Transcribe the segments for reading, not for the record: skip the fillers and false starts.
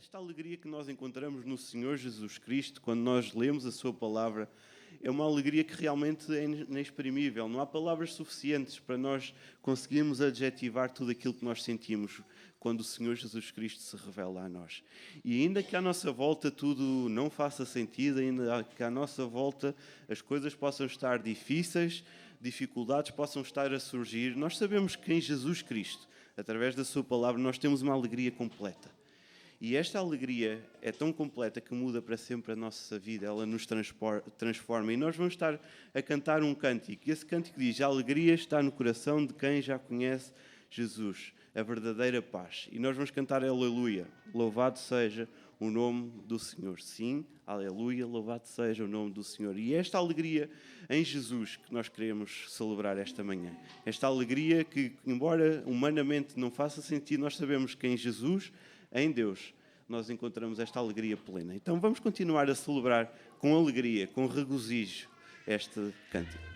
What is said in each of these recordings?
Esta alegria que nós encontramos no Senhor Jesus Cristo, quando nós lemos a sua palavra, é uma alegria que realmente é inexprimível. Não há palavras suficientes para nós conseguirmos adjetivar tudo aquilo que nós sentimos quando o Senhor Jesus Cristo se revela a nós. E ainda que à nossa volta tudo não faça sentido, ainda que à nossa volta as coisas possam estar difíceis, dificuldades possam estar a surgir, nós sabemos que em Jesus Cristo, através da sua palavra, nós temos uma alegria completa. E esta alegria é tão completa que muda para sempre a nossa vida, ela nos transforma. E nós vamos estar a cantar um cântico. E esse cântico diz: a alegria está no coração de quem já conhece Jesus, a verdadeira paz. E nós vamos cantar aleluia, louvado seja o nome do Senhor. Sim, aleluia, louvado seja o nome do Senhor. E é esta alegria em Jesus que nós queremos celebrar esta manhã. Esta alegria que, embora humanamente não faça sentido, nós sabemos que em Jesus, em Deus, nós encontramos esta alegria plena. Então vamos continuar a celebrar com alegria, com regozijo, este cântico.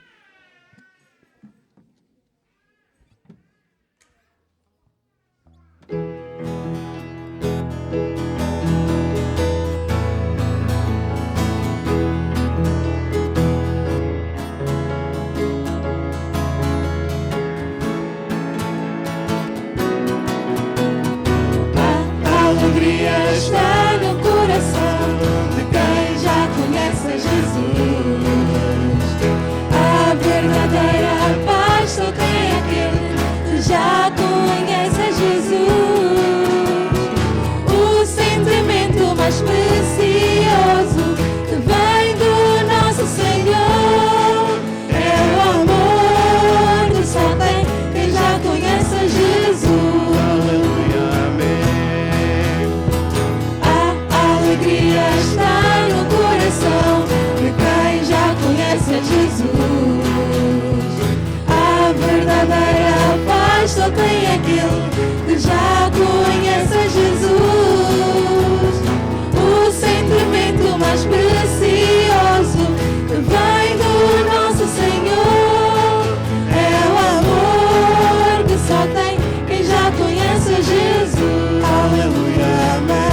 Está no coração de quem já conhece Jesus. A verdadeira paz só tem aquele que já conhece Jesus. O sentimento mais precioso que vem do nosso Senhor é o amor que só tem quem já conhece Jesus. Está no coração de quem já conhece Jesus. A verdadeira paz só tem aquele que já conhece Jesus. O sentimento mais precioso que vem do nosso Senhor é o amor que só tem quem já conhece Jesus. Aleluia, amém.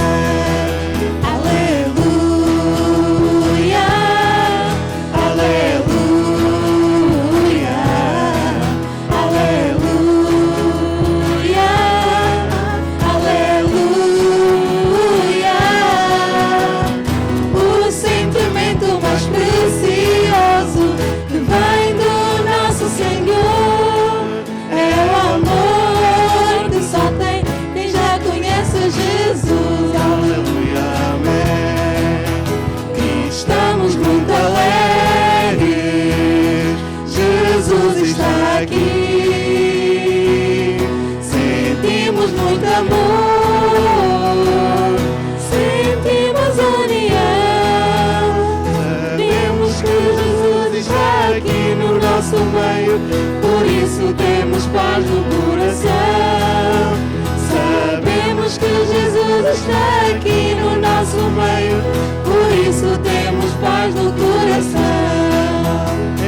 Por isso temos paz no coração. Sabemos que Jesus está aqui no nosso meio. Por isso temos paz no coração.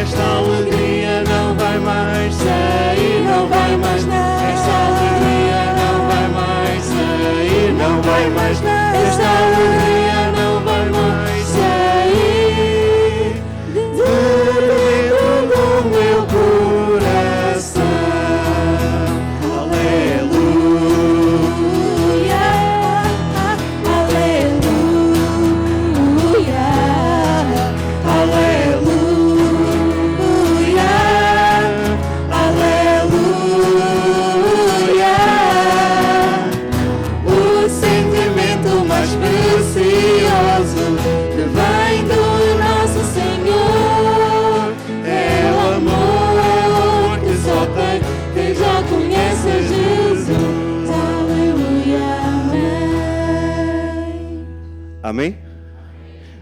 Esta alegria não vai mais sair, não vai mais nada. Esta alegria não vai mais sair, não vai mais nada. Esta alegria não vai mais sair dentro do meu coração. Amém?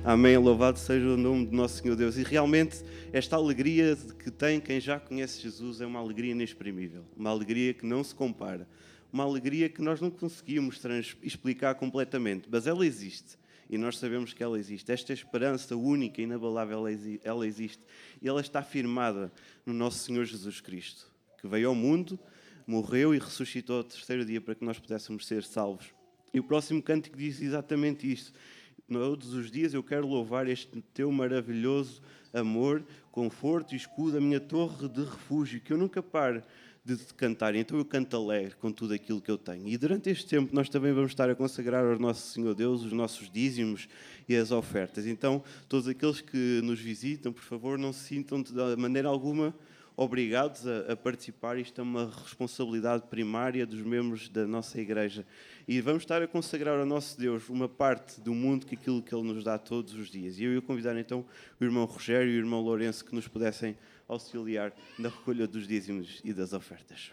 Amém, louvado seja o nome do nosso Senhor Deus. E realmente esta alegria que tem quem já conhece Jesus é uma alegria inexprimível, uma alegria que não se compara, uma alegria que nós não conseguimos explicar completamente, mas ela existe e nós sabemos que ela existe. Esta esperança única e inabalável, ela existe e ela está firmada no nosso Senhor Jesus Cristo, que veio ao mundo, morreu e ressuscitou ao terceiro dia para que nós pudéssemos ser salvos E o próximo cântico diz exatamente isto. Todos os dias eu quero louvar este teu maravilhoso amor, conforto e escudo, a minha torre de refúgio, que eu nunca paro de te cantar. Então eu canto alegre com tudo aquilo que eu tenho. E durante este tempo nós também vamos estar a consagrar ao nosso Senhor Deus os nossos dízimos e as ofertas. Então todos aqueles que nos visitam, por favor, não se sintam de maneira alguma obrigados a participar. Isto é uma responsabilidade primária dos membros da nossa igreja. E vamos estar a consagrar ao nosso Deus uma parte do mundo que aquilo que Ele nos dá todos os dias. E eu ia convidar então o irmão Rogério e o irmão Lourenço que nos pudessem auxiliar na recolha dos dízimos e das ofertas.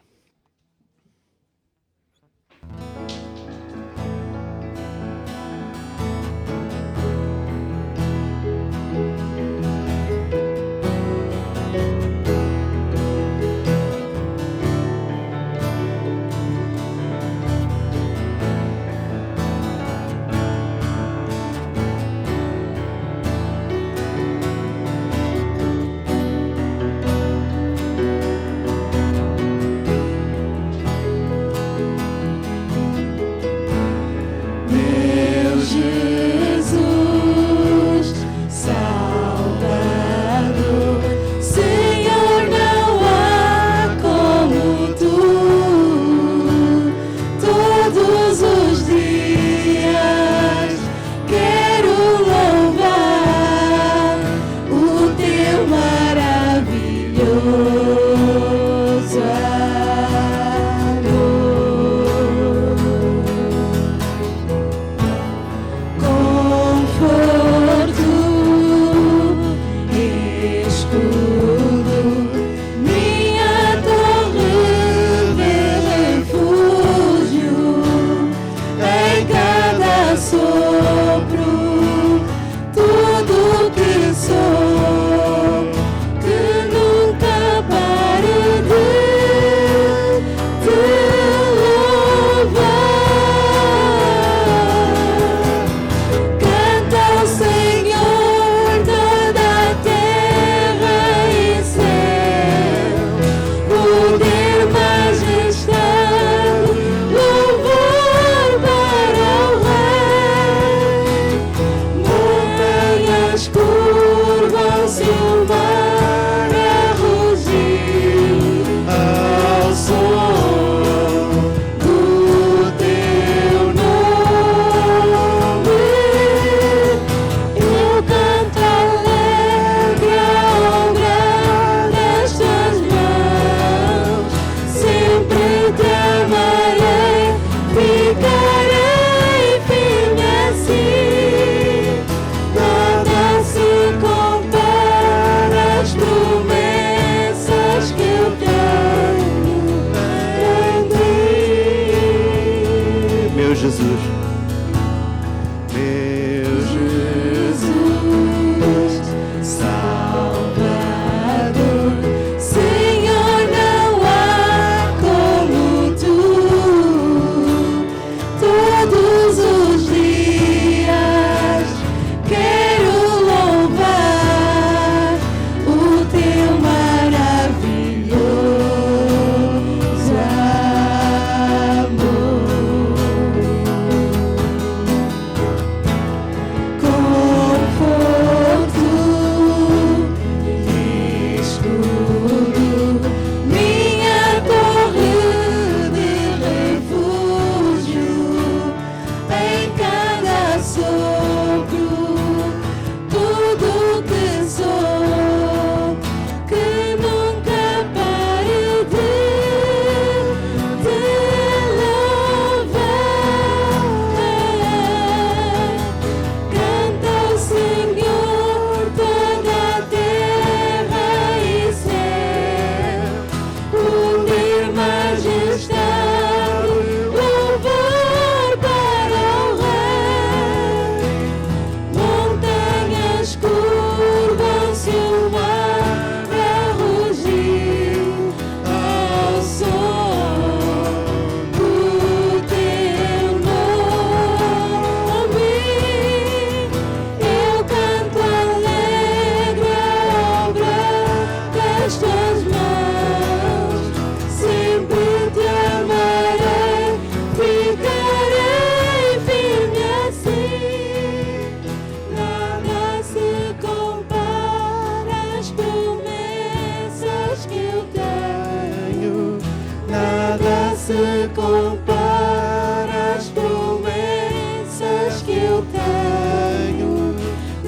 que eu tenho,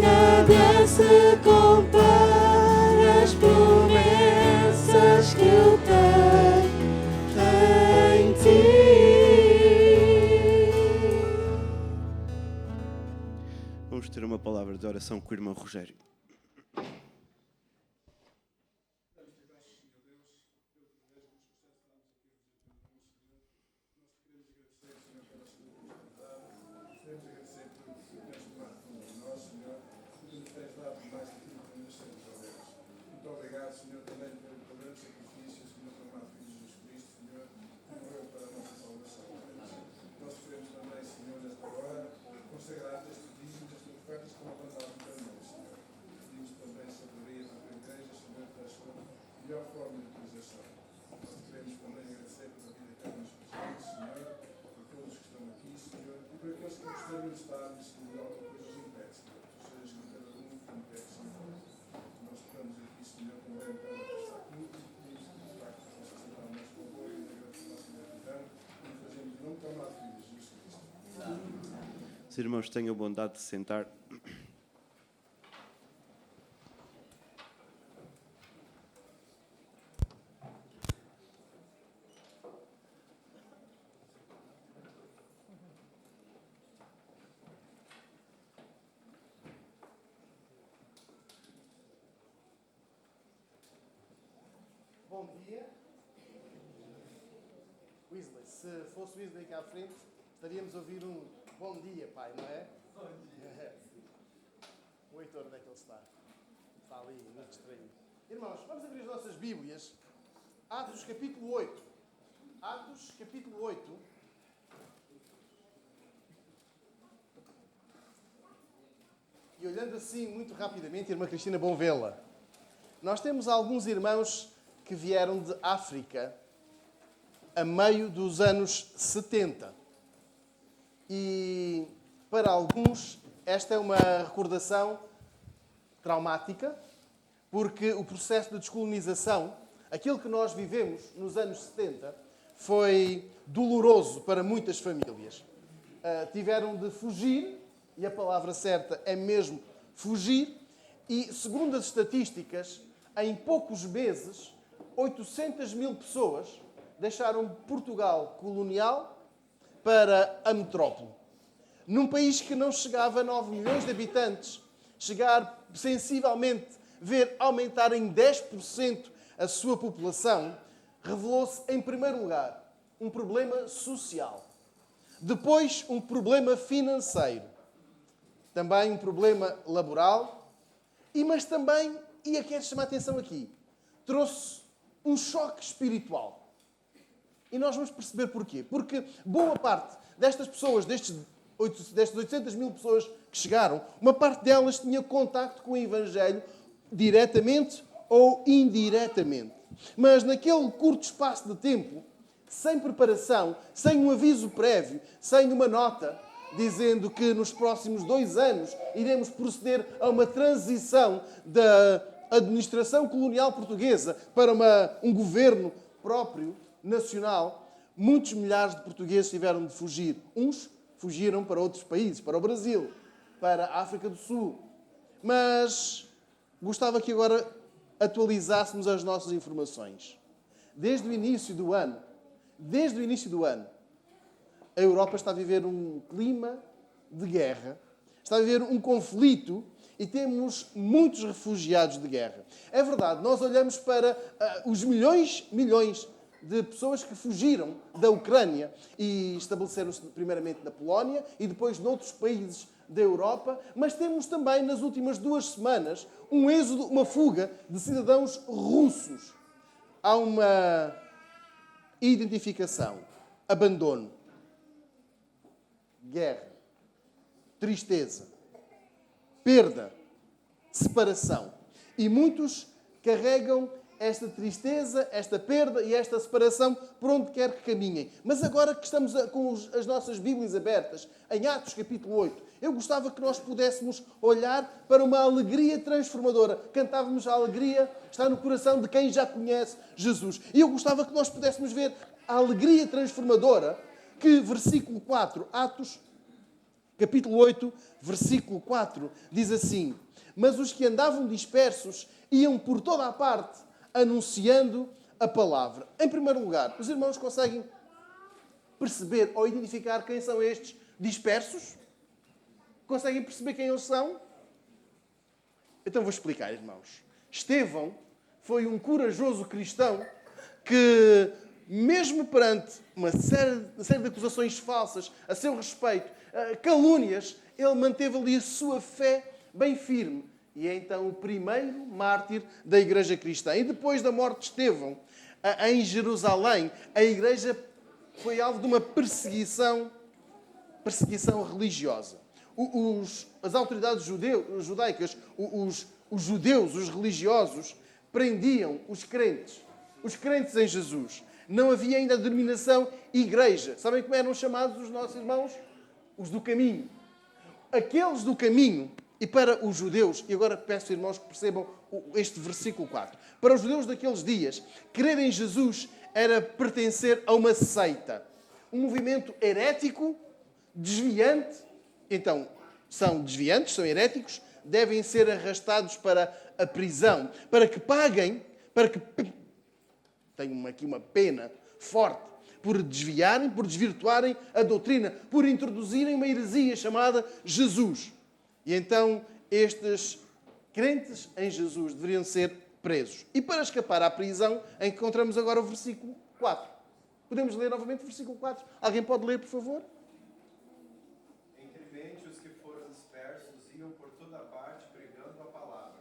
nada se compara às promessas que eu tenho em ti. Vamos ter uma palavra de oração com o irmão Rogério. Os irmãos tenham a bondade de sentar. Bom dia. Weasley, se fosse Weasley aqui à frente, estaríamos a ouvir um bom dia, pai, não é? Bom dia. O Heitor, onde é que ele está? Está ali, muito distraído. Irmãos, vamos abrir as nossas Bíblias. Atos, capítulo 8. Atos, capítulo 8. E olhando assim, muito rapidamente, irmã Cristina, bom vê-la. Nós temos alguns irmãos que vieram de África a meio dos anos 70. E para alguns esta é uma recordação traumática, porque o processo de descolonização, aquilo que nós vivemos nos anos 70, foi doloroso para muitas famílias. Tiveram de fugir, e a palavra certa é mesmo fugir, e segundo as estatísticas, em poucos meses, 800 mil pessoas deixaram Portugal colonial para a metrópole. Num país que não chegava a 9 milhões de habitantes, chegar sensivelmente, ver aumentar em 10% a sua população, revelou-se, em primeiro lugar, um problema social. Depois, um problema financeiro. Também um problema laboral. Mas também, e eu quero chamar a atenção aqui, trouxe um choque espiritual. E nós vamos perceber porquê. Porque boa parte destas pessoas, destas 800 mil pessoas que chegaram, uma parte delas tinha contacto com o Evangelho diretamente ou indiretamente. Mas naquele curto espaço de tempo, sem preparação, sem um aviso prévio, sem uma nota, dizendo que nos próximos 2 anos iremos proceder a uma transição da administração colonial portuguesa para um governo próprio, nacional, muitos milhares de portugueses tiveram de fugir. Uns fugiram para outros países, para o Brasil, para a África do Sul. Mas gostava que agora atualizássemos as nossas informações. Desde o início do ano, a Europa está a viver um clima de guerra, está a viver um conflito e temos muitos refugiados de guerra. É verdade, nós olhamos para os milhões de pessoas que fugiram da Ucrânia e estabeleceram-se primeiramente na Polónia e depois noutros países da Europa, mas temos também, nas últimas 2 semanas, um êxodo, uma fuga de cidadãos russos. Há uma identificação, abandono, guerra, tristeza, perda, separação. E muitos carregam esta tristeza, esta perda e esta separação por onde quer que caminhem. Mas agora que estamos com as nossas Bíblias abertas, em Atos capítulo 8, eu gostava que nós pudéssemos olhar para uma alegria transformadora. Cantávamos a alegria, está no coração de quem já conhece Jesus. E eu gostava que nós pudéssemos ver a alegria transformadora que, versículo 4, Atos capítulo 8, versículo 4, diz assim: mas os que andavam dispersos iam por toda a parte anunciando a palavra. Em primeiro lugar, os irmãos conseguem perceber ou identificar quem são estes dispersos? Conseguem perceber quem eles são? Então vou explicar, irmãos. Estevão foi um corajoso cristão que, mesmo perante uma série de acusações falsas a seu respeito, calúnias, ele manteve ali a sua fé bem firme. E é então o primeiro mártir da igreja cristã. E depois da morte de Estevão, em Jerusalém, a igreja foi alvo de uma perseguição religiosa. As autoridades judaicas, os judeus, os religiosos, prendiam os crentes em Jesus. Não havia ainda a denominação igreja. Sabem como eram chamados os nossos irmãos? Os do caminho. Aqueles do caminho, e para os judeus, e agora peço, irmãos, que percebam este versículo 4. Para os judeus daqueles dias, crer em Jesus era pertencer a uma seita. Um movimento herético, desviante. Então, são desviantes, são heréticos, devem ser arrastados para a prisão, para que paguem, tenho aqui uma pena forte, por desviarem, por desvirtuarem a doutrina, por introduzirem uma heresia chamada Jesus. E então, estes crentes em Jesus deveriam ser presos. E para escapar à prisão, encontramos agora o versículo 4. Podemos ler novamente o versículo 4? Alguém pode ler, por favor? Entremente os que foram dispersos iam por toda parte pregando a palavra.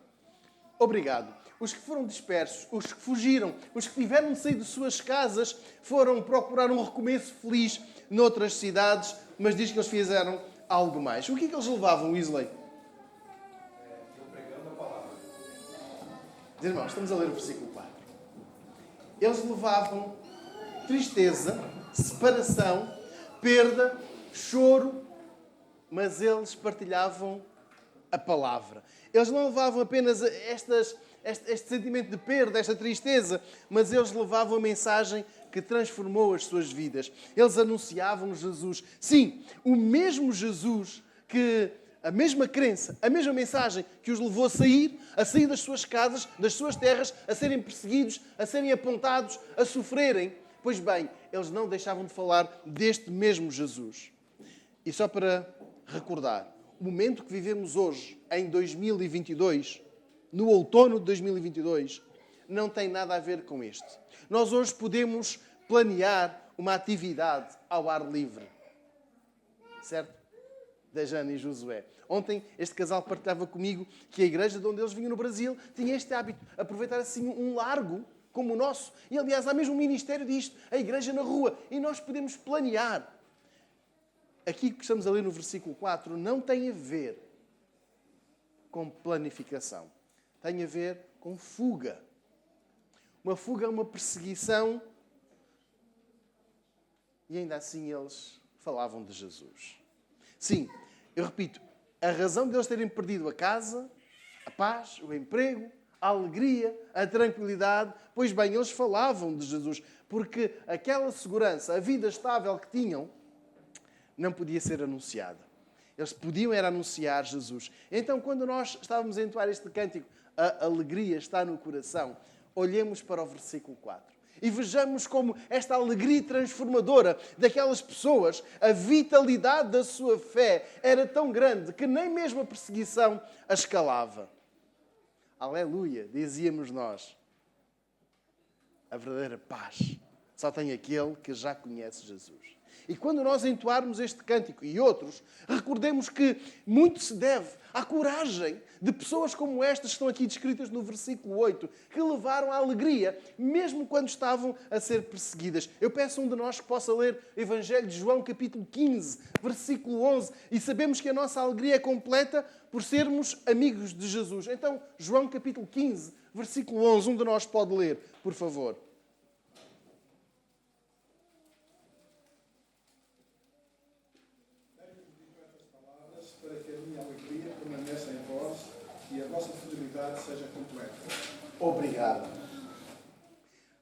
Obrigado. Os que foram dispersos, os que fugiram, os que tiveram de sair de suas casas, foram procurar um recomeço feliz noutras cidades, mas diz que eles fizeram algo mais. O que é que eles levavam, Wesley? Iam pregando a palavra. Irmãos, estamos a ler o versículo 4. Eles levavam tristeza, separação, perda, choro, mas eles partilhavam a palavra. Eles não levavam apenas este sentimento de perda, esta tristeza, mas eles levavam a mensagem que transformou as suas vidas. Eles anunciavam Jesus. Sim, o mesmo Jesus que a mesma crença, a mesma mensagem que os levou a sair das suas casas, das suas terras, a serem perseguidos, a serem apontados, a sofrerem. Pois bem, eles não deixavam de falar deste mesmo Jesus. E só para recordar, o momento que vivemos hoje, em 2022, no outono de 2022, não tem nada a ver com este. Nós hoje podemos planear uma atividade ao ar livre. Certo? Da Jana e Josué. Ontem este casal partilhava comigo que a igreja de onde eles vinham no Brasil tinha este hábito, aproveitar assim um largo como o nosso. E aliás há mesmo um ministério disto, a igreja na rua. E nós podemos planear. Aqui que estamos a ler no versículo 4 não tem a ver com planificação. Tem a ver com fuga. Uma fuga é uma perseguição. E ainda assim eles falavam de Jesus. Sim, eu repito, a razão de eles terem perdido a casa, a paz, o emprego, a alegria, a tranquilidade, pois bem, eles falavam de Jesus, porque aquela segurança, a vida estável que tinham, não podia ser anunciada. Eles podiam era anunciar Jesus. Então, quando nós estávamos a entoar este cântico, a alegria está no coração, olhemos para o versículo 4. E vejamos como esta alegria transformadora daquelas pessoas, a vitalidade da sua fé era tão grande que nem mesmo a perseguição a escalava. Aleluia, dizíamos nós. A verdadeira paz só tem aquele que já conhece Jesus. E quando nós entoarmos este cântico e outros, recordemos que muito se deve à coragem de pessoas como estas que estão aqui descritas no versículo 8, que levaram a alegria, mesmo quando estavam a ser perseguidas. Eu peço a um de nós que possa ler o Evangelho de João, capítulo 15, versículo 11, e sabemos que a nossa alegria é completa por sermos amigos de Jesus. Então, João, capítulo 15, versículo 11, um de nós pode ler, por favor. E a vossa fidelidade seja completa. Obrigado.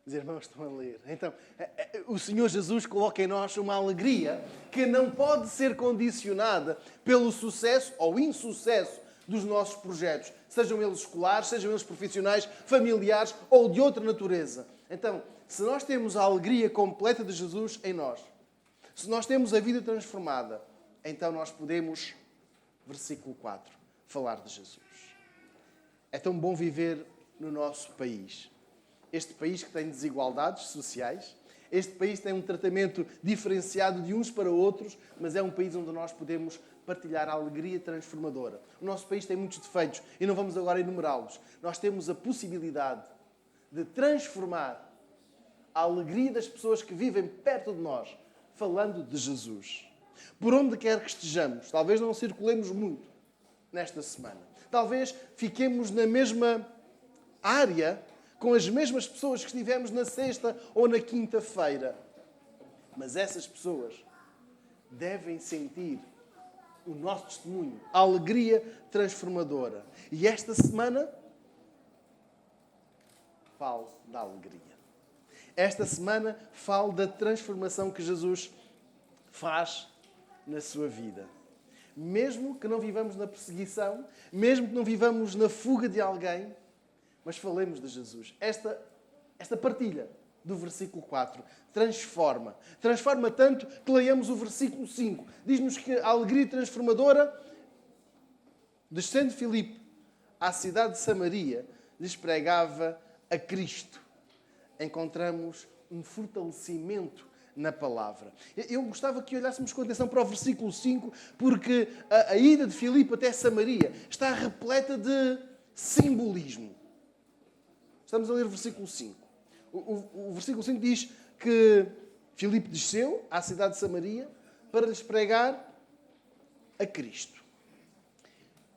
Os irmãos estão a ler. Então, o Senhor Jesus coloca em nós uma alegria que não pode ser condicionada pelo sucesso ou insucesso dos nossos projetos, sejam eles escolares, sejam eles profissionais, familiares ou de outra natureza. Então, se nós temos a alegria completa de Jesus em nós, se nós temos a vida transformada, então nós podemos, versículo 4, falar de Jesus. É tão bom viver no nosso país. Este país que tem desigualdades sociais, este país tem um tratamento diferenciado de uns para outros, mas é um país onde nós podemos partilhar a alegria transformadora. O nosso país tem muitos defeitos e não vamos agora enumerá-los. Nós temos a possibilidade de transformar a alegria das pessoas que vivem perto de nós, falando de Jesus. Por onde quer que estejamos, talvez não circulemos muito nesta semana. Talvez fiquemos na mesma área, com as mesmas pessoas que estivemos na sexta ou na quinta-feira. Mas essas pessoas devem sentir o nosso testemunho, a alegria transformadora. E esta semana, falo da alegria. Esta semana, falo da transformação que Jesus faz na sua vida. Mesmo que não vivamos na perseguição, mesmo que não vivamos na fuga de alguém, mas falemos de Jesus. Esta partilha do versículo 4 transforma. Transforma tanto que leiamos o versículo 5. Diz-nos que a alegria transformadora, descendo Filipe à cidade de Samaria, lhes pregava a Cristo. Encontramos um fortalecimento na palavra. Eu gostava que olhássemos com atenção para o versículo 5, porque a ida de Filipe até Samaria está repleta de simbolismo. Estamos a ler o versículo 5. O versículo 5 diz que Filipe desceu à cidade de Samaria para lhes pregar a Cristo.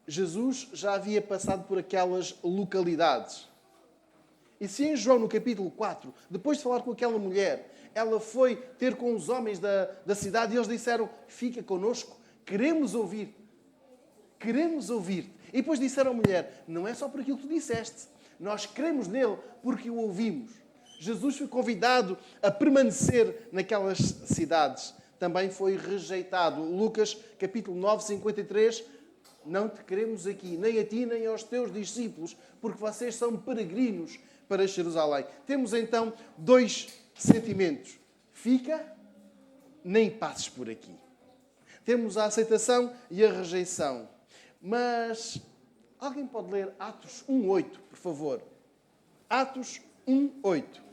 Jesus já havia passado por aquelas localidades. E se em João, no capítulo 4, depois de falar com aquela mulher, ela foi ter com os homens da cidade e eles disseram: fica connosco, queremos ouvir. Queremos ouvir. E depois disseram à mulher: não é só por aquilo que tu disseste. Nós cremos nele porque o ouvimos. Jesus foi convidado a permanecer naquelas cidades. Também foi rejeitado. Lucas, capítulo 9, 53. Não te queremos aqui, nem a ti, nem aos teus discípulos, porque vocês são peregrinos para Jerusalém. Temos então dois sentimentos. Fica, nem passes por aqui. Temos a aceitação e a rejeição. Mas alguém pode ler Atos 1:8, por favor? Atos 1:8.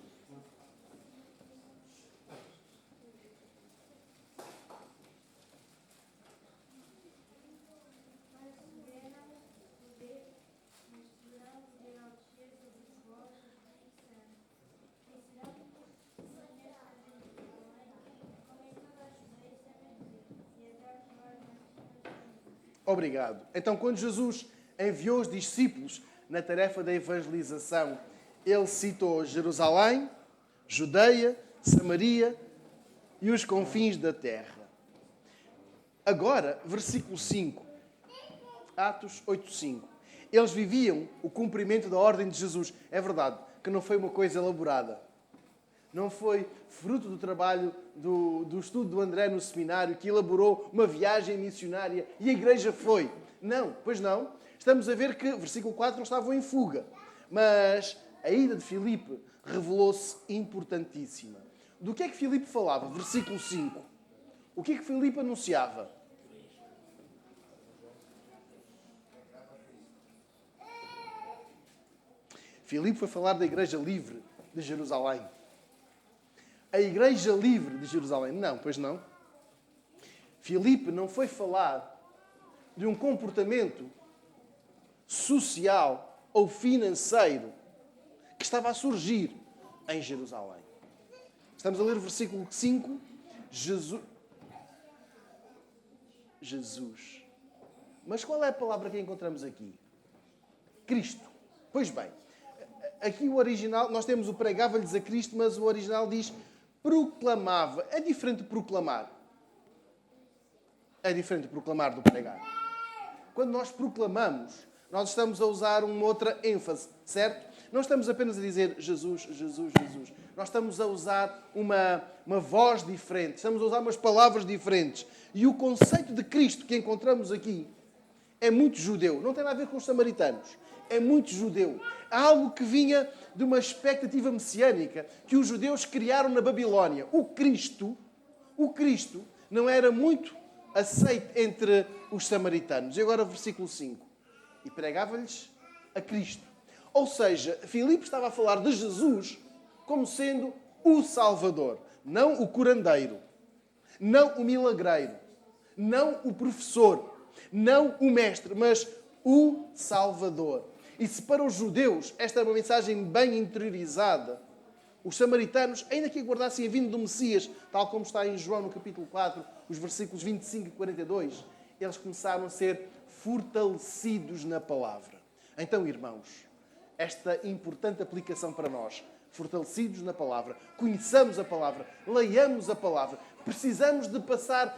Obrigado. Então, quando Jesus enviou os discípulos na tarefa da evangelização, ele citou Jerusalém, Judeia, Samaria e os confins da terra. Agora, versículo 5. Atos 8:5. Eles viviam o cumprimento da ordem de Jesus. É verdade que não foi uma coisa elaborada. Não foi fruto do trabalho do estudo do André no seminário que elaborou uma viagem missionária e a igreja foi. Não, pois não. Estamos a ver que, versículo 4, não estavam em fuga. Mas a ida de Filipe revelou-se importantíssima. Do que é que Filipe falava? Versículo 5. O que é que Filipe anunciava? Filipe foi falar da Igreja Livre de Jerusalém. A Igreja Livre de Jerusalém. Não, pois não. Filipe não foi falar de um comportamento social ou financeiro que estava a surgir em Jerusalém. Estamos a ler o versículo 5. Jesus. Mas qual é a palavra que encontramos aqui? Cristo. Pois bem, aqui o original, nós temos o pregava-lhes a Cristo, mas o original diz proclamava. É diferente de proclamar. É diferente de proclamar do pregar. Quando nós proclamamos, nós estamos a usar uma outra ênfase, certo? não estamos apenas a dizer Jesus, Jesus, Jesus. Nós estamos a usar uma voz diferente, estamos a usar umas palavras diferentes. E o conceito de Cristo que encontramos aqui é muito judeu. Não tem nada a ver com os samaritanos. É muito judeu. Há algo que vinha de uma expectativa messiânica que os judeus criaram na Babilónia. O Cristo não era muito aceito entre os samaritanos. E agora versículo 5. E pregava-lhes a Cristo. Ou seja, Filipe estava a falar de Jesus como sendo o Salvador. Não o curandeiro. Não o milagreiro. Não o professor. Não o mestre. Mas o Salvador. E se para os judeus esta é uma mensagem bem interiorizada, os samaritanos, ainda que aguardassem a vinda do Messias, tal como está em João no capítulo 4, os versículos 25 e 42, eles começaram a ser fortalecidos na palavra. Então, irmãos, esta importante aplicação para nós, fortalecidos na palavra, conheçamos a palavra, leiamos a palavra, precisamos de passar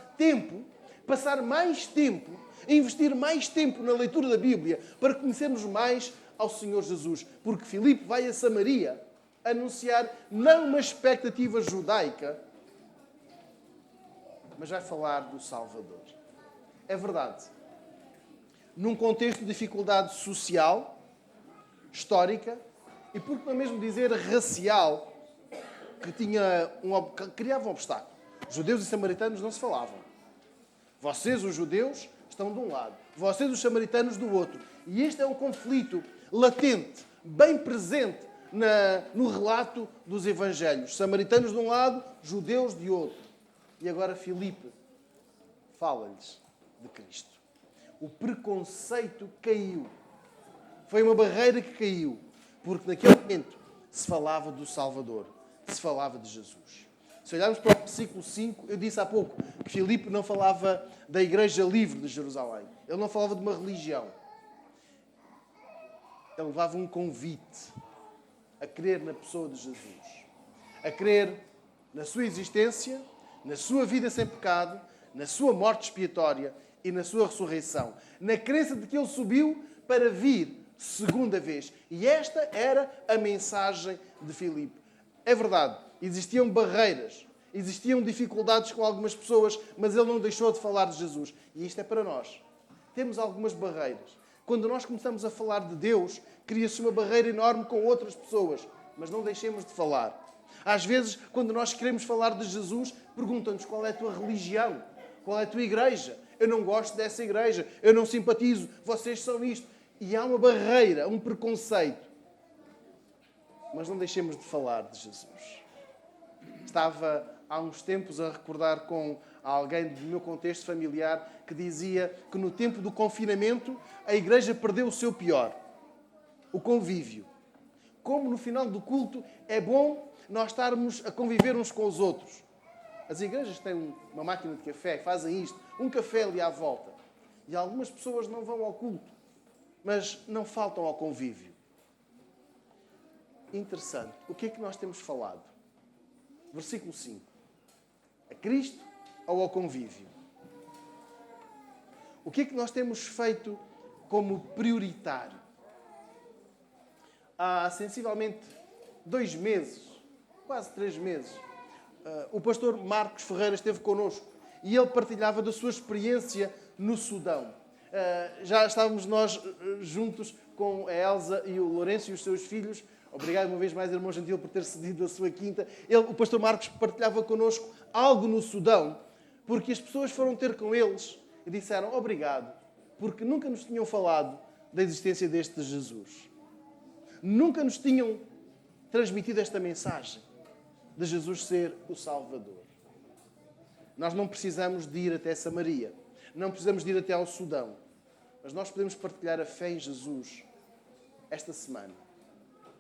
mais tempo, investir mais tempo na leitura da Bíblia para conhecermos mais ao Senhor Jesus. Porque Filipe vai a Samaria anunciar não uma expectativa judaica, mas vai falar do Salvador. É verdade. Num contexto de dificuldade social, histórica e, por que não mesmo dizer, racial, que criava um obstáculo. Judeus e samaritanos não se falavam. Vocês, os judeus, estão de um lado. Vocês, os samaritanos, do outro. E este é um conflito latente, bem presente no relato dos evangelhos. Samaritanos de um lado, judeus de outro. E agora Filipe fala-lhes de Cristo. O preconceito caiu. Foi uma barreira que caiu. Porque naquele momento se falava do Salvador. Se falava de Jesus. Se olharmos para o versículo 5, eu disse há pouco que Filipe não falava da Igreja Livre de Jerusalém. Ele não falava de uma religião. Ele levava um convite a crer na pessoa de Jesus. A crer na sua existência, na sua vida sem pecado, na sua morte expiatória e na sua ressurreição. Na crença de que ele subiu para vir segunda vez. E esta era a mensagem de Filipe. É verdade, existiam barreiras, existiam dificuldades com algumas pessoas, mas ele não deixou de falar de Jesus. E isto é para nós. Temos algumas barreiras. Quando nós começamos a falar de Deus, cria-se uma barreira enorme com outras pessoas. Mas não deixemos de falar. Às vezes, quando nós queremos falar de Jesus, perguntam-nos qual é a tua religião, qual é a tua igreja. Eu não gosto dessa igreja, eu não simpatizo, vocês são isto. E há uma barreira, um preconceito. Mas não deixemos de falar de Jesus. Estava há uns tempos a recordar com alguém do meu contexto familiar que dizia que no tempo do confinamento a igreja perdeu o seu pior, o convívio. Como no final do culto é bom nós estarmos a conviver uns com os outros. As igrejas têm uma máquina de café, fazem isto, um café ali à volta. E algumas pessoas não vão ao culto, mas não faltam ao convívio. Interessante. O que é que nós temos falado? Versículo 5. A Cristo ou ao convívio? O que é que nós temos feito como prioritário? Há sensivelmente 2 meses, quase 3 meses, o pastor Marcos Ferreira esteve connosco e ele partilhava da sua experiência no Sudão. Já estávamos nós juntos com a Elsa e o Lourenço e os seus filhos. Obrigado uma vez mais, irmão Gentil, por ter cedido a sua quinta. O pastor Marcos partilhava connosco algo no Sudão, porque as pessoas foram ter com eles e disseram obrigado, porque nunca nos tinham falado da existência deste Jesus. Nunca nos tinham transmitido esta mensagem de Jesus ser o Salvador. Nós não precisamos de ir até Samaria, não precisamos de ir até ao Sudão, mas nós podemos partilhar a fé em Jesus esta semana.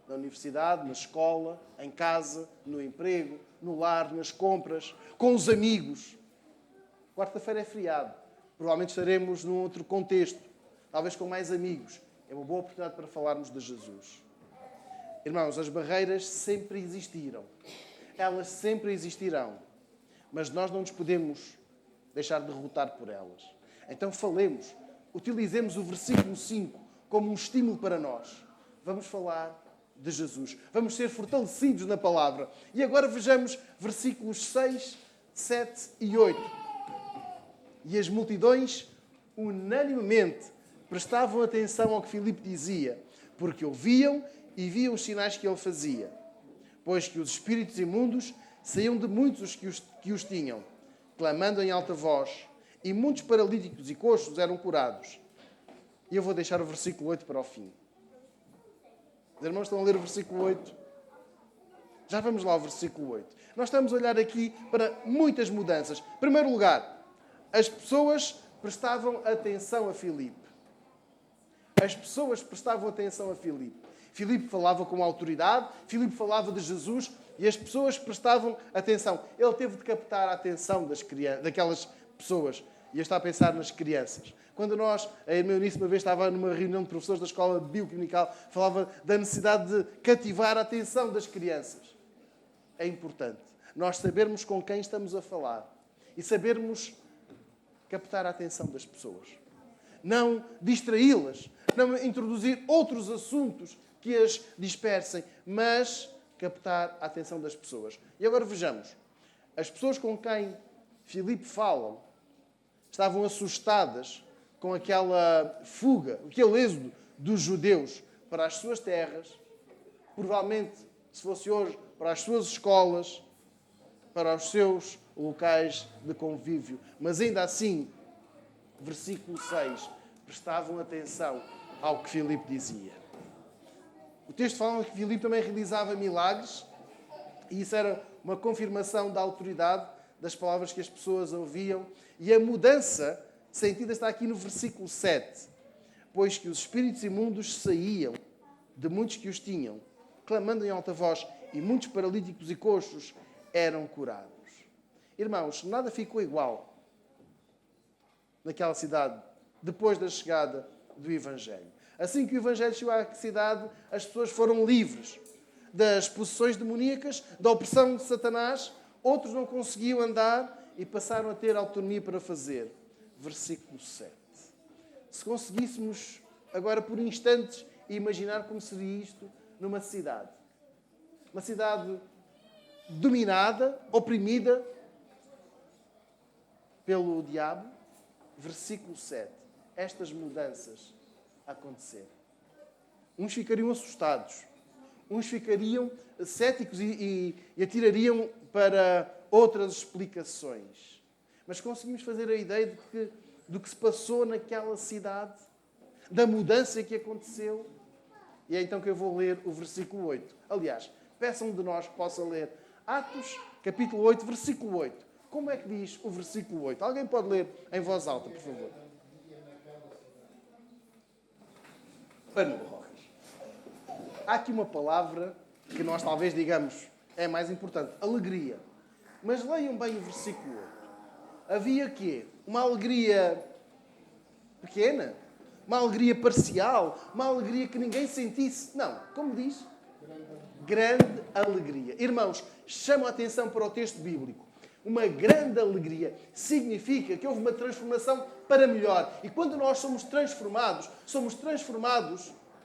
Na universidade, na escola, em casa, no emprego, no lar, nas compras, com os amigos. Quarta-feira é feriado. Provavelmente estaremos num outro contexto, talvez com mais amigos. É uma boa oportunidade para falarmos de Jesus. Irmãos, as barreiras sempre existiram. Elas sempre existirão. Mas nós não nos podemos deixar derrotar por elas. Então falemos, utilizemos o versículo 5 como um estímulo para nós. Vamos falar de Jesus. Vamos ser fortalecidos na palavra. E agora vejamos versículos 6, 7 e 8. E as multidões unanimemente prestavam atenção ao que Filipe dizia, porque ouviam e viam os sinais que ele fazia. Pois que os espíritos imundos saíam de muitos os que os tinham, clamando em alta voz, e muitos paralíticos e coxos eram curados. E eu vou deixar o versículo 8 para o fim. Os irmãos estão a ler o versículo 8? Já vamos lá ao versículo 8. Nós estamos a olhar aqui para muitas mudanças. Em primeiro lugar, as pessoas prestavam atenção a Filipe. As pessoas prestavam atenção a Filipe. Filipe falava com autoridade, Filipe falava de Jesus e as pessoas prestavam atenção. Ele teve de captar a atenção daquelas pessoas. E eu estava a pensar nas crianças. Quando a irmã Eunice uma vez estava numa reunião de professores da escola bioclinical, falava da necessidade de cativar a atenção das crianças. É importante nós sabermos com quem estamos a falar e sabermos captar a atenção das pessoas. Não distraí-las, não introduzir outros assuntos que as dispersem, mas captar a atenção das pessoas. E agora vejamos. As pessoas com quem Filipe fala estavam assustadas com aquela fuga, aquele êxodo dos judeus para as suas terras, provavelmente, se fosse hoje, para as suas escolas, para os seus locais de convívio. Mas ainda assim, versículo 6, prestavam atenção ao que Filipe dizia. O texto fala que Filipe também realizava milagres e isso era uma confirmação da autoridade das palavras que as pessoas ouviam. E a mudança sentida está aqui no versículo 7. Pois que os espíritos imundos saíam de muitos que os tinham, clamando em alta voz, e muitos paralíticos e coxos eram curados. Irmãos, nada ficou igual naquela cidade depois da chegada do Evangelho. Assim que o Evangelho chegou à cidade, as pessoas foram livres das possessões demoníacas, da opressão de Satanás. Outros não conseguiam andar e passaram a ter autonomia para fazer. Versículo 7. Se conseguíssemos agora por instantes imaginar como seria isto numa cidade. Uma cidade dominada, oprimida pelo diabo. Versículo 7. Estas mudanças acontecer. Uns ficariam assustados, uns ficariam céticos e atirariam para outras explicações. Mas conseguimos fazer a ideia do que se passou naquela cidade, da mudança que aconteceu. E é então que eu vou ler o versículo 8. Aliás, peçam de nós que possa ler Atos, capítulo 8, versículo 8. Como é que diz o versículo 8? Alguém pode ler em voz alta, por favor? Há aqui uma palavra que nós talvez digamos é mais importante. Alegria. Mas leiam bem o versículo 8. Havia quê? Uma alegria pequena? Uma alegria parcial? Uma alegria que ninguém sentisse? Não. Como diz? Grande alegria. Irmãos, chamo a atenção para o texto bíblico. Uma grande alegria significa que houve uma transformação para melhor. E quando nós somos transformados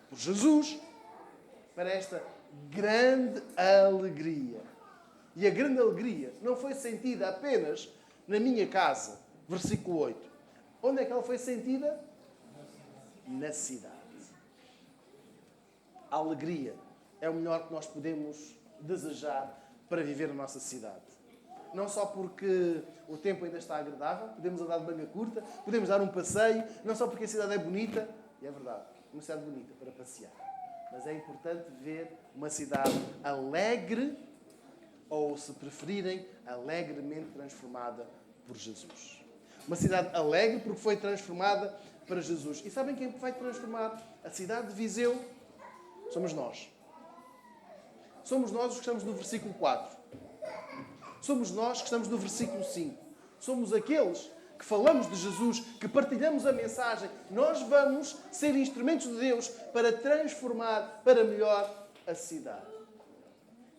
por Jesus para esta grande alegria. E a grande alegria não foi sentida apenas na minha casa. Versículo 8. Onde é que ela foi sentida? Na cidade. A alegria é o melhor que nós podemos desejar para viver na nossa cidade. Não só porque o tempo ainda está agradável, podemos andar de manga curta, podemos dar um passeio, não só porque a cidade é bonita, e é verdade, uma cidade bonita para passear, mas é importante ver uma cidade alegre, ou se preferirem, alegremente transformada por Jesus. Uma cidade alegre porque foi transformada para Jesus. E sabem quem vai transformar a cidade de Viseu? Somos nós. Somos nós os que estamos no versículo 4. Somos nós que estamos no versículo 5. Somos aqueles que falamos de Jesus, que partilhamos a mensagem. Nós vamos ser instrumentos de Deus para transformar para melhor a cidade.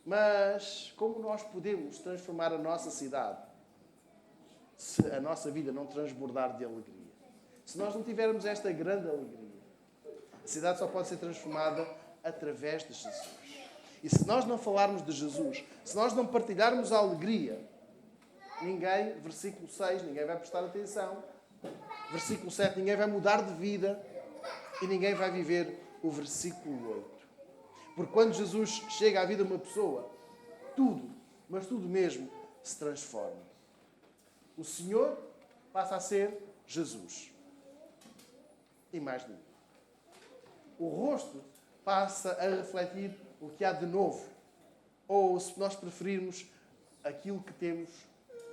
Mas como nós podemos transformar a nossa cidade se a nossa vida não transbordar de alegria? Se nós não tivermos esta grande alegria, a cidade só pode ser transformada através de Jesus. E se nós não falarmos de Jesus, se nós não partilharmos a alegria, ninguém, versículo 6, ninguém vai prestar atenção. Versículo 7, ninguém vai mudar de vida e ninguém vai viver o versículo 8. Porque quando Jesus chega à vida de uma pessoa, tudo, mas tudo mesmo, se transforma. O Senhor passa a ser Jesus. E mais nenhum. O rosto passa a refletir o que há de novo. Ou, se nós preferirmos, aquilo que temos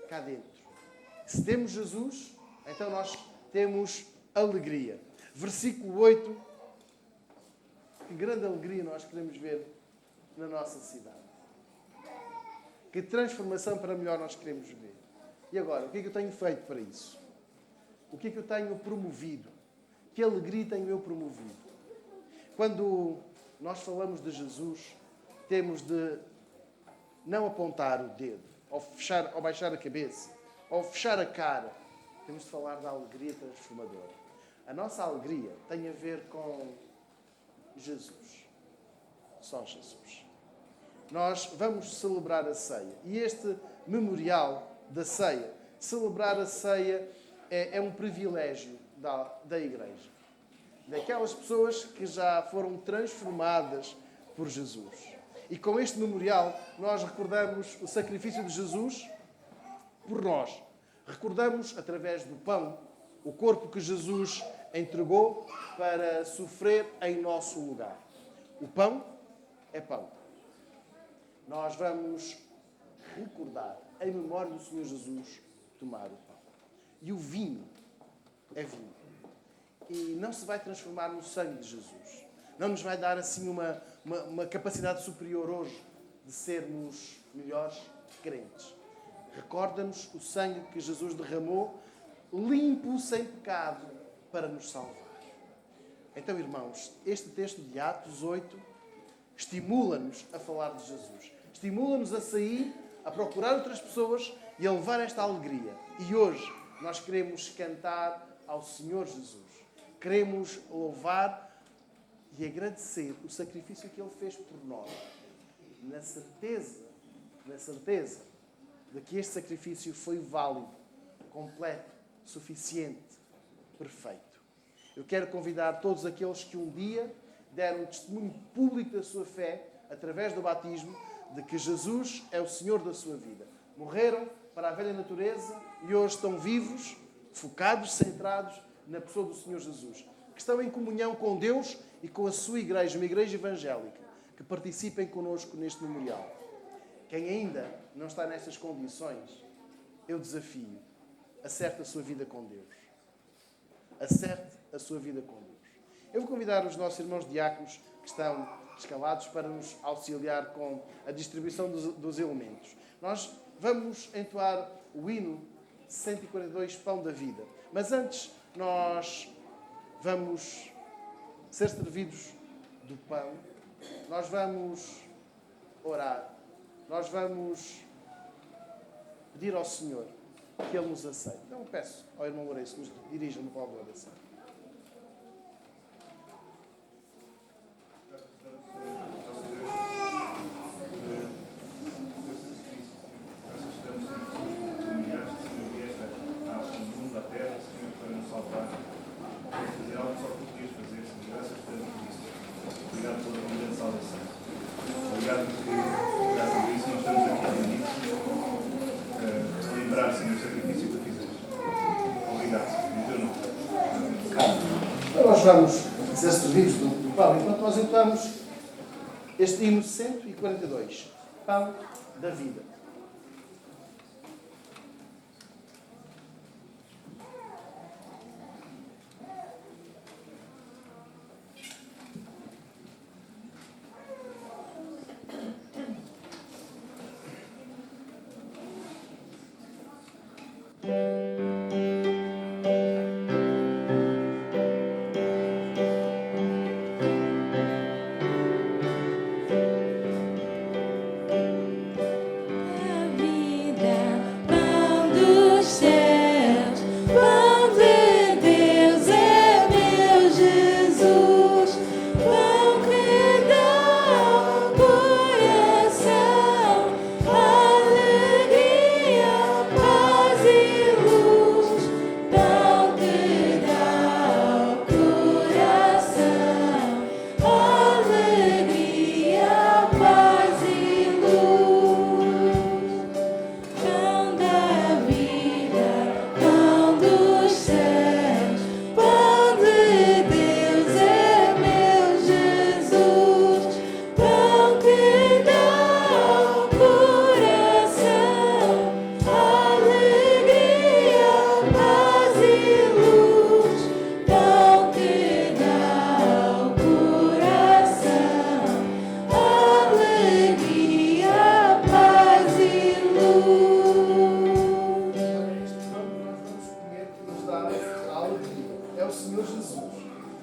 cá dentro. Se temos Jesus, então nós temos alegria. Versículo 8. Que grande alegria nós queremos ver na nossa cidade. Que transformação para melhor nós queremos ver. E agora, o que é que eu tenho feito para isso? O que é que eu tenho promovido? Que alegria tenho eu promovido? Quando nós falamos de Jesus, temos de não apontar o dedo, ou baixar a cabeça, ou fechar a cara. Temos de falar da alegria transformadora. A nossa alegria tem a ver com Jesus. Só Jesus. Nós vamos celebrar a ceia. E este memorial da ceia, celebrar a ceia é um privilégio da Igreja. Daquelas pessoas que já foram transformadas por Jesus. E com este memorial, nós recordamos o sacrifício de Jesus por nós. Recordamos, através do pão, o corpo que Jesus entregou para sofrer em nosso lugar. O pão é pão. Nós vamos recordar, em memória do Senhor Jesus, tomar o pão. E o vinho é vinho. E não se vai transformar no sangue de Jesus. Não nos vai dar assim uma capacidade superior hoje de sermos melhores crentes. Recorda-nos o sangue que Jesus derramou, limpo, sem pecado, para nos salvar. Então, irmãos, este texto de Atos 8 estimula-nos a falar de Jesus. Estimula-nos a sair, a procurar outras pessoas e a levar esta alegria. E hoje nós queremos cantar ao Senhor Jesus. Queremos louvar e agradecer o sacrifício que Ele fez por nós. Na certeza de que este sacrifício foi válido, completo, suficiente, perfeito. Eu quero convidar todos aqueles que um dia deram um testemunho público da sua fé, através do batismo, de que Jesus é o Senhor da sua vida. Morreram para a velha natureza e hoje estão vivos, focados, centrados na pessoa do Senhor Jesus. Que estão em comunhão com Deus e com a sua igreja, uma igreja evangélica. Que participem connosco neste memorial. Quem ainda não está nestas condições, eu desafio. Acerte a sua vida com Deus. Acerte a sua vida com Deus. Eu vou convidar os nossos irmãos diáconos que estão escalados para nos auxiliar com a distribuição dos elementos. Nós vamos entoar o hino 142, Pão da Vida. Mas antes, nós vamos ser servidos do pão. Nós vamos orar. Nós vamos pedir ao Senhor que Ele nos aceite. Então eu peço ao irmão Lourenço que nos dirija no palavra de oração. Nós vamos ser servidos do pão enquanto nós entoamos este hino 142, Pão da Vida.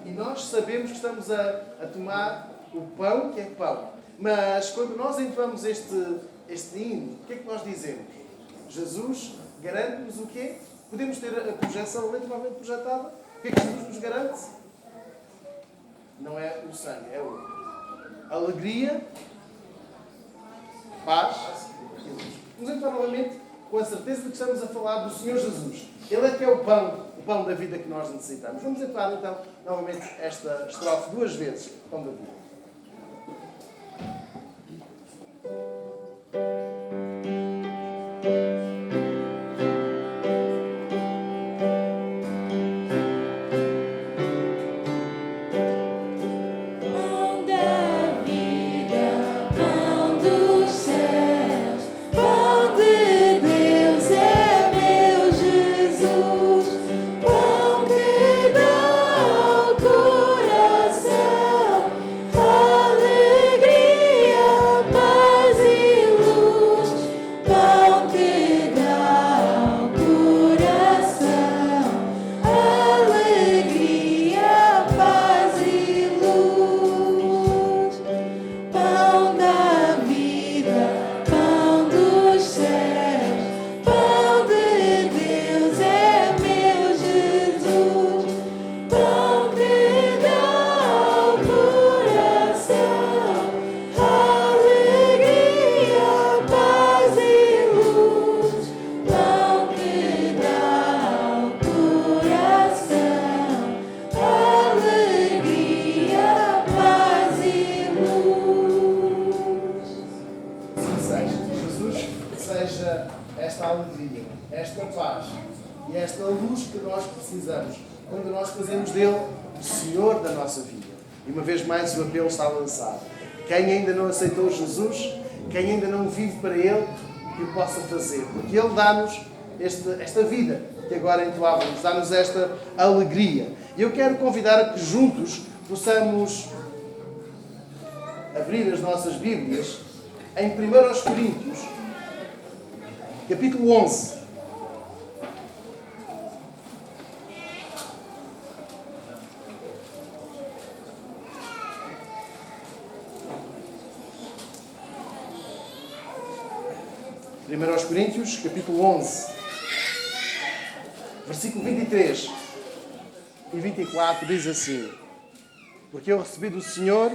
E nós sabemos que estamos a tomar o pão, que é pão. Mas quando nós entoamos este hino, o que é que nós dizemos? Jesus garante-nos o quê? Podemos ter a projeção legitimamente projetada. O que é que Jesus nos garante? Não é o sangue, é o alegria, paz e luz. Vamos entrar novamente com a certeza de que estamos a falar do Senhor Jesus. Ele é que é o pão da vida que nós necessitamos. Vamos entrar então novamente esta estrofe 2 vezes. Pão da vida. Pão da vida, pão dos céus, pão de Deus é meu Jesus, pão que dá ao coração alegria, paz e luz, pão que dá ao coração alegria, paz e luz, pão da vida, pão dos céus, pão de Deus é meu Jesus, pão que dá ao coração alegria, paz e luz, pão que dá ao coração alegria, paz e luz. Jesus seja esta alegria, esta paz e esta luz que nós precisamos quando nós fazemos dele o Senhor da nossa vida. E uma vez mais o apelo está lançado. Quem ainda não aceitou Jesus, quem ainda não vive para ele, que o possa fazer. Porque ele dá-nos esta vida que agora entoávamos, dá-nos esta alegria. E eu quero convidar a que juntos possamos abrir as nossas Bíblias em 1 Coríntios, capítulo 11. Primeiro Coríntios, capítulo 11, versículo 23 e 24 diz assim: Porque eu recebi do Senhor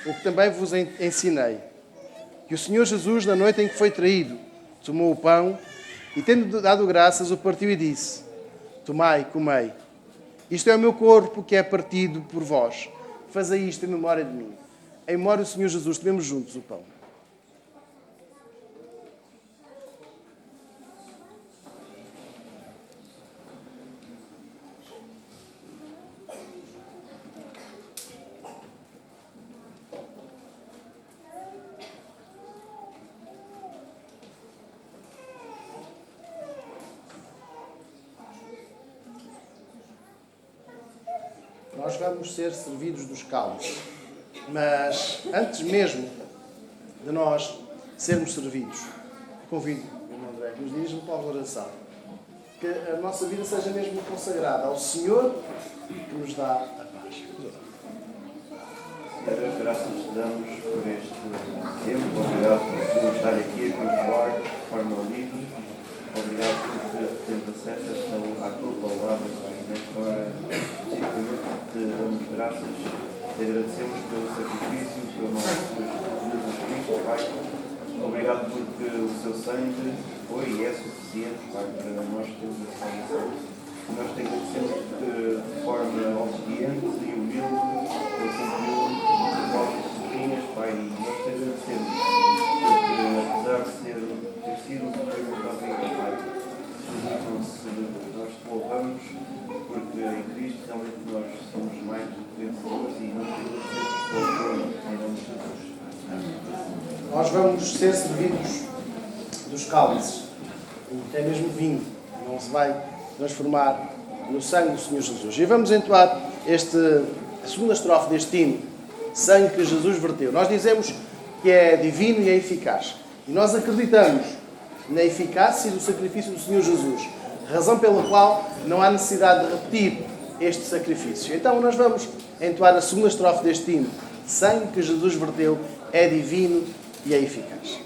o que também vos ensinei, que o Senhor Jesus, na noite em que foi traído, tomou o pão e, tendo dado graças, o partiu e disse: Tomai, comei, isto é o meu corpo que é partido por vós. Fazei isto em memória de mim. Em memória do Senhor Jesus, tomemos juntos o pão. Nós vamos ser servidos dos cálices. Mas antes mesmo de nós sermos servidos, convido o irmão André que nos dirija uma palavra de oração. Que a nossa vida seja mesmo consagrada ao Senhor que nos dá a paz. Senhor, graças te damos por este tempo. Obrigado por podermos estar aqui a cultuar de forma livre. Obrigado por termos acesso à tua palavra, Pai. Nesta hora, especificamente, te damos graças. Te agradecemos pelo sacrifício, pelo nosso Jesus Cristo, Pai. Obrigado porque o seu sangue foi e é suficiente, Pai, para nós termos a salvação. Nós te agradecemos de forma obediente e humilde, eu cumpriu as vossas doutrinas, Pai, e nós te agradecemos porque, apesar de ter sido um sofrimento da vida, Pai, nós te louvamos porque em Cristo realmente nós somos mais do que vencedores e nós te agradecemos pelo trono em nome de Jesus. Nós vamos ser servidos dos cálices, até mesmo vinho, não se vai transformar no sangue do Senhor Jesus. E vamos entoar a segunda estrofe deste hino, sangue que Jesus verteu. Nós dizemos que é divino e é eficaz. E nós acreditamos na eficácia do sacrifício do Senhor Jesus, razão pela qual não há necessidade de repetir este sacrifício. Então nós vamos entoar a segunda estrofe deste hino. Sangue que Jesus verteu é divino e é eficaz.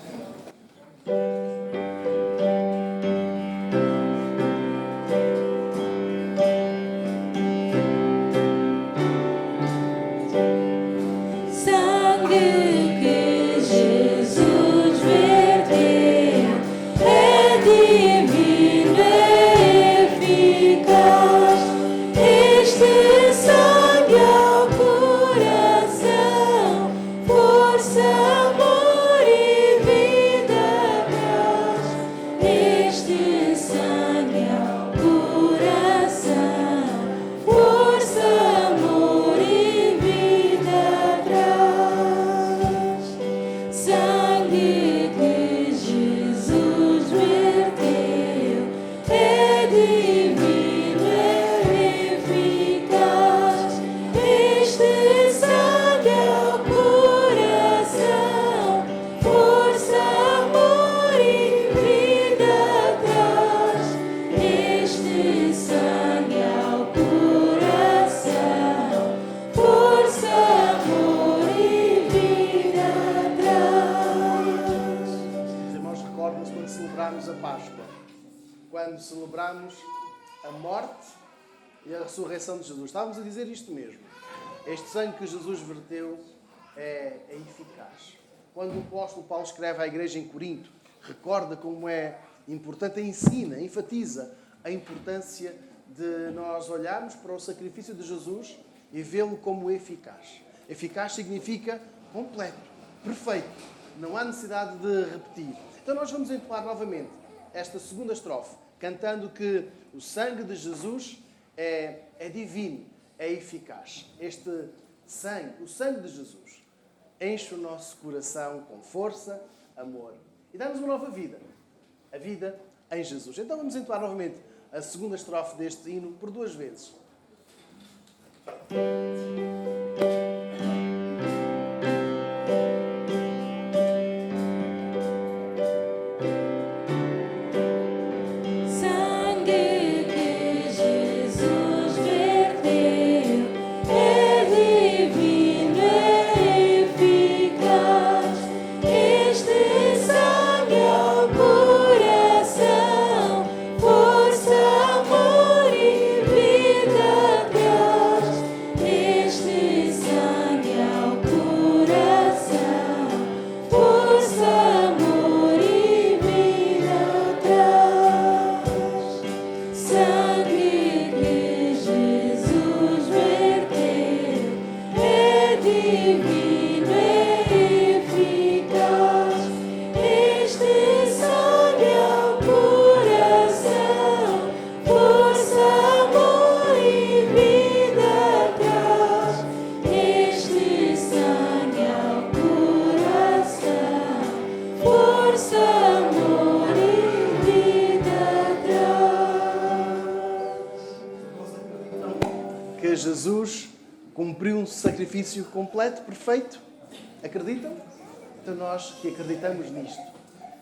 Quando celebramos a morte e a ressurreição de Jesus. Estávamos a dizer isto mesmo. Este sangue que Jesus verteu é eficaz. Quando o apóstolo Paulo escreve à igreja em Corinto, recorda como é importante, ensina, enfatiza a importância de nós olharmos para o sacrifício de Jesus e vê-lo como eficaz. Eficaz significa completo, perfeito. Não há necessidade de repetir. Então nós vamos entoar novamente esta segunda estrofe, cantando que o sangue de Jesus é divino, é eficaz. Este sangue, o sangue de Jesus, enche o nosso coração com força, amor e dá-nos uma nova vida. A vida em Jesus. Então vamos entoar novamente a segunda estrofe deste hino por 2 vezes. Jesus cumpriu um sacrifício completo, perfeito. Acreditam? Então nós que acreditamos nisto,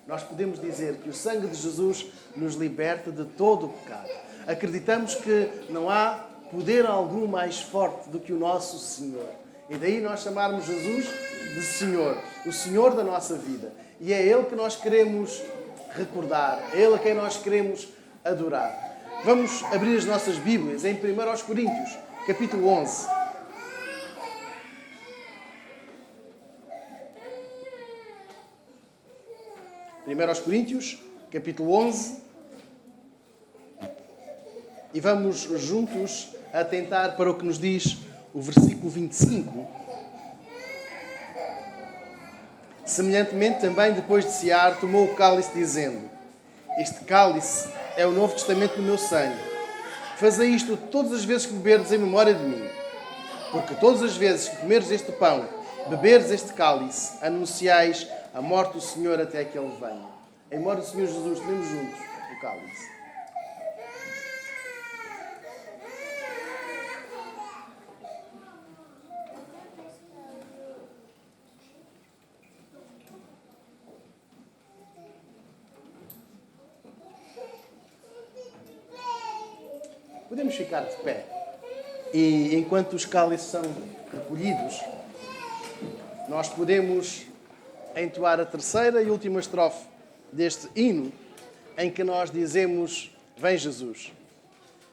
nós podemos dizer que o sangue de Jesus nos liberta de todo o pecado. Acreditamos que não há poder algum mais forte do que o nosso Senhor. E daí nós chamarmos Jesus de Senhor, o Senhor da nossa vida. E é Ele que nós queremos recordar, é Ele a quem nós queremos adorar. Vamos abrir as nossas Bíblias em 1 Coríntios, capítulo 11. Primeiro aos Coríntios, capítulo 11. E vamos juntos atentar para o que nos diz o versículo 25. Semelhantemente, também depois de cear, tomou o cálice, dizendo: este cálice é o Novo Testamento do meu sangue. Fazei isto todas as vezes que beberdes em memória de mim. Porque todas as vezes que comeres este pão, beberes este cálice, anunciais a morte do Senhor até que Ele venha. Em memória do Senhor Jesus, tomemos juntos o cálice. Podemos ficar de pé. E enquanto os cálices são recolhidos, nós podemos entoar a terceira e última estrofe deste hino, em que nós dizemos: Vem Jesus.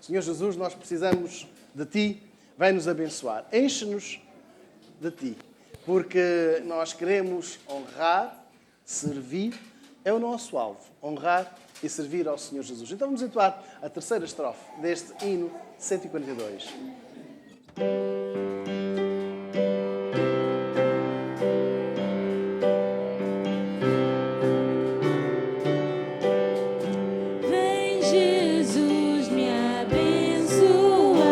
Senhor Jesus, nós precisamos de Ti, vem-nos abençoar. Enche-nos de Ti, porque nós queremos honrar, servir, é o nosso alvo, honrar e servir ao Senhor Jesus. Então vamos entoar a terceira estrofe deste hino 142. Vem Jesus me abençoar,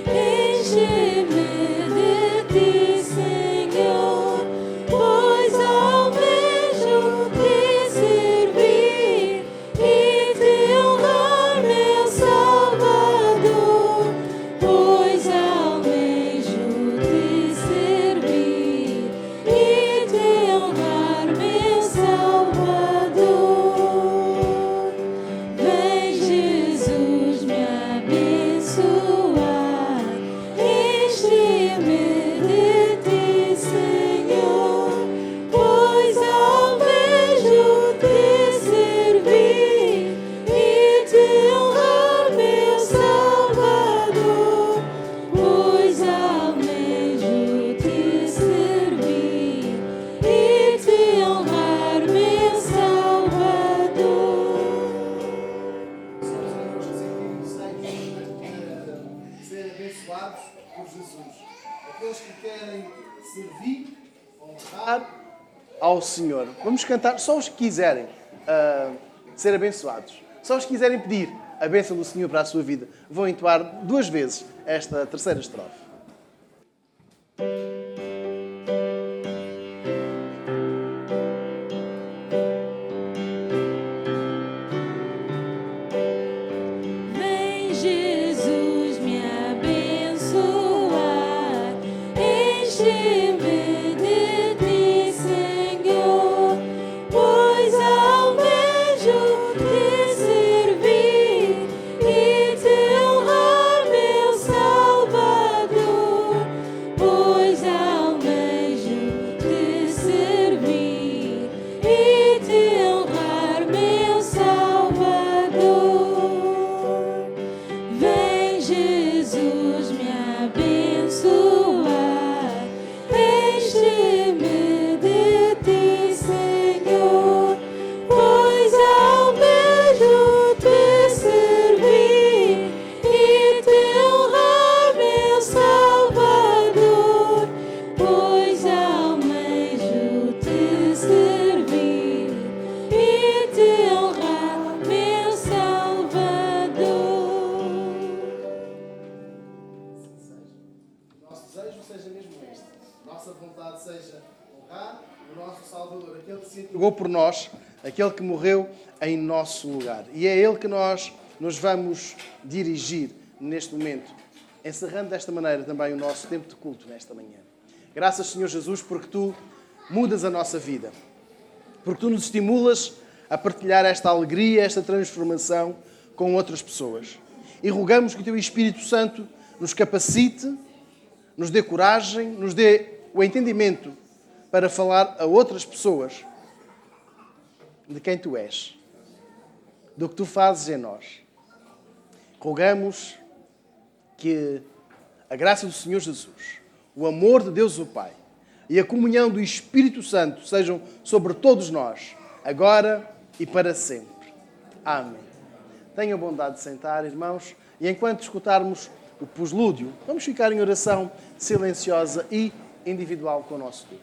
enche-me de Ti, Senhor, pois almejo Te servir e Te honrar, meu Salvador, pois almejo Te servir e Te honrar, meu Salvador. Vem Jesus me abençoar, enche-me de Ti, Senhor, pois almejo Te servir e Te honrar, meu Salvador, pois almejo Te servir e Te honrar, meu Salvador. Ser abençoados por Jesus. Aqueles que querem servir, honrar ao Senhor. Vamos cantar só os que quiserem ser abençoados. Só os que quiserem pedir a bênção do Senhor para a sua vida. Vão entoar 2 vezes esta terceira estrofe. Vem Jesus me abençoar, enche-me de Ti, Senhor, pois almejo Te servir e Te honrar, meu Salvador, pois almejo Te servir e Te honrar, meu Salvador. Vem Jesus me abençoar, enche-me de Ti, Senhor, pois almejo Te servir e Te honrar, meu Salvador, pois almejo Te servir e Te honrar, meu Salvador. Nosso desejo seja mesmo este. Nossa vontade seja honrar o nosso Salvador, aquele que se entregou por nós, aquele que morreu em nosso lugar. E é Ele que nós nos vamos dirigir neste momento, encerrando desta maneira também o nosso tempo de culto nesta manhã. Graças, Senhor Jesus, porque Tu mudas a nossa vida, porque Tu nos estimulas a partilhar esta alegria, esta transformação com outras pessoas. E rogamos que o Teu Espírito Santo nos capacite, nos dê coragem, nos dê o entendimento para falar a outras pessoas de quem Tu és, do que Tu fazes em nós. Rogamos que a graça do Senhor Jesus, o amor de Deus o Pai e a comunhão do Espírito Santo sejam sobre todos nós, agora e para sempre. Amém. Tenham bondade de sentar, irmãos, e enquanto escutarmos o poslúdio, vamos ficar em oração silenciosa e individual com o nosso Deus.